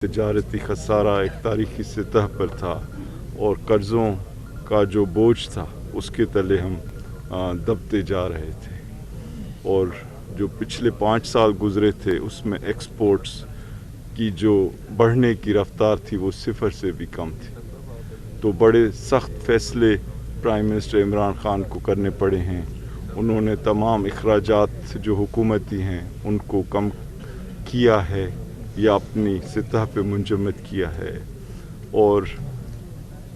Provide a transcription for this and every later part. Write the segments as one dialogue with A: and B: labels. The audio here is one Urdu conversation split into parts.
A: تجارتی خسارہ ایک تاریخی سطح پر تھا اور قرضوں کا جو بوجھ تھا اس کے تلے ہم دبتے جا رہے تھے، اور جو پچھلے 5 سال گزرے تھے اس میں ایکسپورٹس کی جو بڑھنے کی رفتار تھی وہ 0 سے بھی کم تھی۔ تو بڑے سخت فیصلے پرائم منسٹر عمران خان کو کرنے پڑے ہیں۔ انہوں نے تمام اخراجات جو حکومتی ہیں ان کو کم کیا ہے یا اپنی سطح پہ منجمد کیا ہے، اور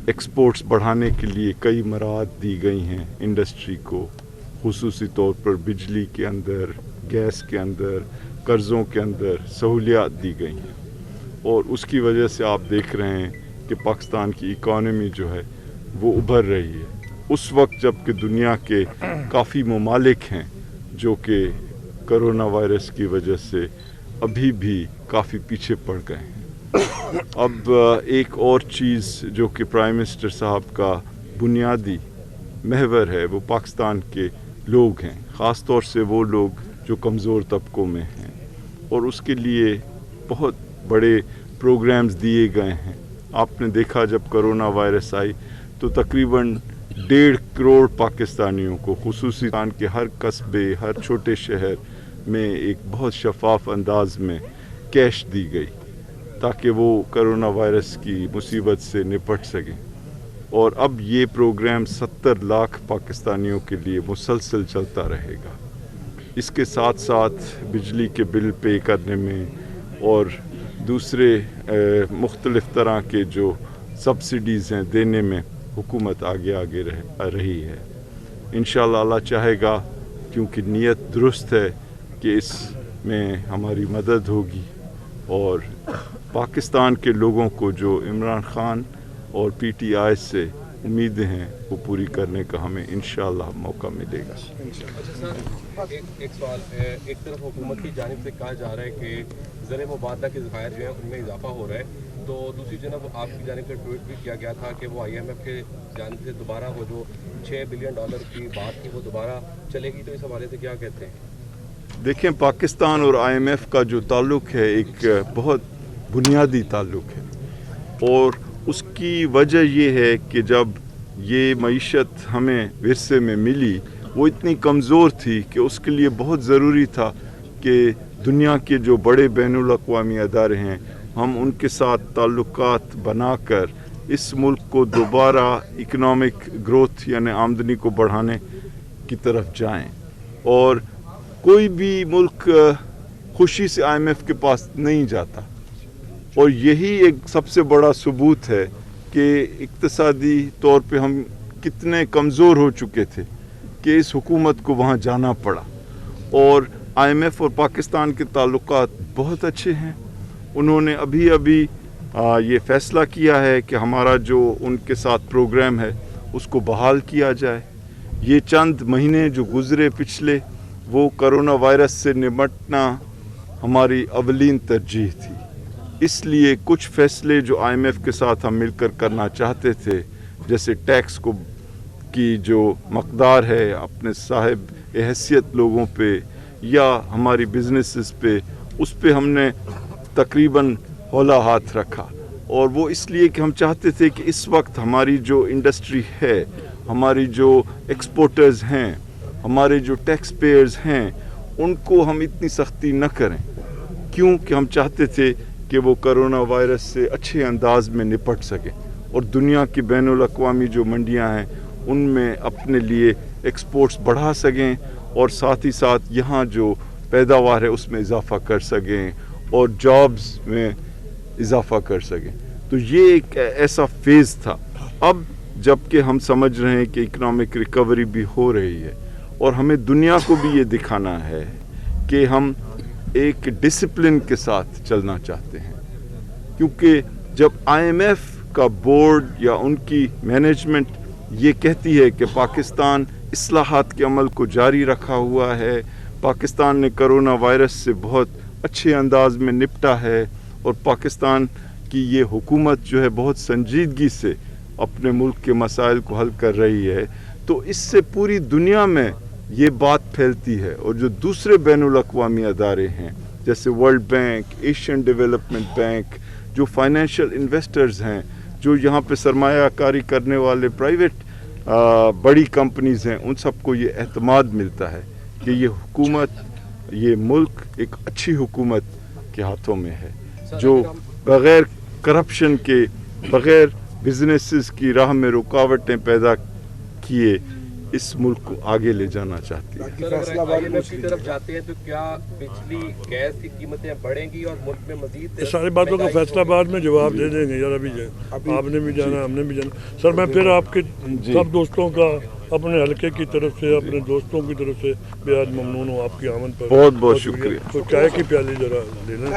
A: ایکسپورٹس بڑھانے کے لیے کئی مراعات دی گئی ہیں انڈسٹری کو، خصوصی طور پر بجلی کے اندر، گیس کے اندر، قرضوں کے اندر سہولیات دی گئی ہیں، اور اس کی وجہ سے آپ دیکھ رہے ہیں کہ پاکستان کی اکانومی جو ہے وہ ابھر رہی ہے اس وقت جب کہ دنیا کے کافی ممالک ہیں جو کہ کرونا وائرس کی وجہ سے ابھی بھی کافی پیچھے پڑ گئے ہیں۔ اب ایک اور چیز جو کہ پرائم منسٹر صاحب کا بنیادی محور ہے وہ پاکستان کے لوگ ہیں، خاص طور سے وہ لوگ جو کمزور طبقوں میں ہیں، اور اس کے لیے بہت بڑے پروگرامز دیے گئے ہیں۔ آپ نے دیکھا جب کرونا وائرس آئی تو تقریباً 1.5 کروڑ پاکستانیوں کو، خصوصی کے ہر قصبے، ہر چھوٹے شہر میں ایک بہت شفاف انداز میں کیش دی گئی تاکہ وہ کرونا وائرس کی مصیبت سے نپٹ سکیں، اور اب یہ پروگرام 70 لاکھ پاکستانیوں کے لیے مسلسل چلتا رہے گا۔ اس کے ساتھ ساتھ بجلی کے بل پے کرنے میں اور دوسرے مختلف طرح کے جو سبسڈیز ہیں دینے میں حکومت آگے رہی ہے۔ انشاءاللہ اللہ چاہے گا، کیونکہ نیت درست ہے، کہ اس میں ہماری مدد ہوگی، اور پاکستان کے لوگوں کو جو عمران خان اور پی ٹی آئی سے امیدیں ہیں وہ پوری کرنے کا ہمیں انشاءاللہ موقع ملے گا۔
B: ایک سوال ہے، ایک طرف حکومت کی جانب سے کہا جا رہا ہے کہ زر مبادلہ کے ذخائر جو ہیں ان میں اضافہ ہو رہا ہے، تو دوسری جانب آپ کی جانب سے ٹویٹ بھی کیا گیا تھا کہ وہ IMF کے جانب سے دوبارہ وہ جو $6 بلین کی بات تھی وہ دوبارہ چلے گی، تو اس حوالے سے کیا کہتے ہیں؟
A: دیکھیں، پاکستان اور IMF کا جو تعلق ہے ایک بہت بنیادی تعلق ہے، اور اس کی وجہ یہ ہے کہ جب یہ معیشت ہمیں ورثے میں ملی وہ اتنی کمزور تھی کہ اس کے لیے بہت ضروری تھا کہ دنیا کے جو بڑے بین الاقوامی ادارے ہیں ہم ان کے ساتھ تعلقات بنا کر اس ملک کو دوبارہ اکنامک گروتھ یعنی آمدنی کو بڑھانے کی طرف جائیں، اور کوئی بھی ملک خوشی سے IMF کے پاس نہیں جاتا، اور یہی ایک سب سے بڑا ثبوت ہے کہ اقتصادی طور پہ ہم کتنے کمزور ہو چکے تھے کہ اس حکومت کو وہاں جانا پڑا، اور IMF اور پاکستان کے تعلقات بہت اچھے ہیں۔ انہوں نے ابھی یہ فیصلہ کیا ہے کہ ہمارا جو ان کے ساتھ پروگرام ہے اس کو بحال کیا جائے۔ یہ چند مہینے جو گزرے پچھلے، وہ کرونا وائرس سے نمٹنا ہماری اولین ترجیح تھی، اس لیے کچھ فیصلے جو IMF کے ساتھ ہم مل کر کرنا چاہتے تھے، جیسے ٹیکس کی جو مقدار ہے اپنے صاحب حیثیت لوگوں پہ یا ہماری بزنسز پہ، اس پہ ہم نے تقریباً ہولا ہاتھ رکھا، اور وہ اس لیے کہ ہم چاہتے تھے کہ اس وقت ہماری جو انڈسٹری ہے، ہماری جو ایکسپورٹرز ہیں، ہمارے جو ٹیکس پیئرز ہیں، ان کو ہم اتنی سختی نہ کریں، کیونکہ ہم چاہتے تھے کہ وہ کرونا وائرس سے اچھے انداز میں نپٹ سکیں، اور دنیا کی بین الاقوامی جو منڈیاں ہیں ان میں اپنے لیے ایکسپورٹس بڑھا سکیں، اور ساتھ ہی ساتھ یہاں جو پیداوار ہے اس میں اضافہ کر سکیں، اور جابز میں اضافہ کر سکیں۔ تو یہ ایک ایسا فیز تھا۔ اب جب کہ ہم سمجھ رہے ہیں کہ اکنامک ریکوری بھی ہو رہی ہے، اور ہمیں دنیا کو بھی یہ دکھانا ہے کہ ہم ایک ڈسپلن کے ساتھ چلنا چاہتے ہیں، کیونکہ جب IMF کا بورڈ یا ان کی مینجمنٹ یہ کہتی ہے کہ پاکستان اصلاحات کے عمل کو جاری رکھا ہوا ہے، پاکستان نے کرونا وائرس سے بہت اچھے انداز میں نپٹا ہے، اور پاکستان کی یہ حکومت جو ہے بہت سنجیدگی سے اپنے ملک کے مسائل کو حل کر رہی ہے، تو اس سے پوری دنیا میں یہ بات پھیلتی ہے، اور جو دوسرے بین الاقوامی ادارے ہیں جیسے world bank, Asian development bank, جو فائنینشیل انویسٹرز ہیں, جو یہاں پہ سرمایہ کاری کرنے والے پرائیویٹ بڑی کمپنیز ہیں, ان سب کو یہ اعتماد ملتا ہے کہ یہ حکومت, یہ ملک ایک اچھی حکومت کے ہاتھوں میں ہے, جو بغیر کرپشن کے, بغیر بزنسز کی راہ میں رکاوٹیں پیدا کیے اس ملک کو آگے لے جانا چاہتی ہے.
B: سر اگر IMF کی طرف جاتے ہیں تو کیا بجلی گیس کی قیمتیں بڑھیں گی اور ملک میں مزید
C: اس ساری باتوں کا فیصلہ بعد میں جواب دے دیں گے یار. ابھی آپ نے بھی جانا, ہم نے بھی جانا. سر میں پھر آپ کے سب دوستوں کا اپنے حلقے کی طرف سے, اپنے دوستوں کی طرف سے بے حد ممنون ہوں آپ کی آمد پر.
A: بہت بہت شکریہ.
C: تو چائے کی پیالی ذرا لے لیں.